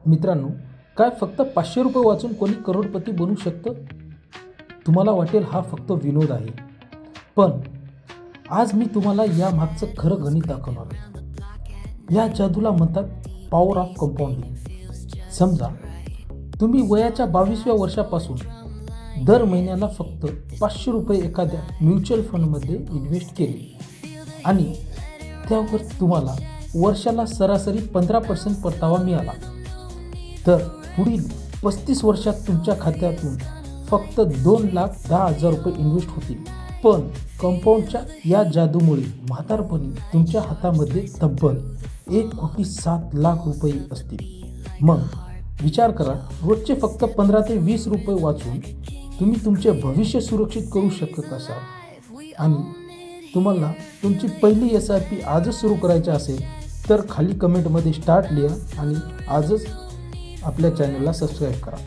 मित्रांनो, काय फक्त 500 रुपये वाचून कोणी करोडपती बनू शकतं? तुम्हाला वाटेल हा फक्त विनोद आहे. पण आज मी तुम्हाला या मागचं खरं गणित दाखवणार आहे. या जादूला म्हणतात पॉवर ऑफ कंपाऊंडिंग. समजा तुम्ही वयाच्या 22व्या वर्षापासून दर महिन्याला फक्त 500 रुपये एखाद्या म्युच्युअल फंडमध्ये इन्व्हेस्ट केले आणि त्यावर तुम्हाला वर्षाला सरासरी 15% परतावा मिळाला, तर पुढील 35 वर्षात तुमच्या खात्यातून फक्त 2,10,000 रुपये इन्व्हेस्ट होतील. पण कंपाऊंडच्या या जादूमुळे म्हातारपणी तुमच्या हातामध्ये तब्बल 1,07,00,000 रुपये असतील. मग विचार करा, रोजचे फक्त 15 ते 20 रुपये वाचून तुम्ही तुमचे भविष्य सुरक्षित करू शकत असाल. आणि तुम्हाला तुमची पहिली SIP आजच सुरू करायची असेल तर खाली कमेंटमध्ये स्टार्ट लिहा आणि आजच आपल्या चॅनलला सबस्क्राईब करा.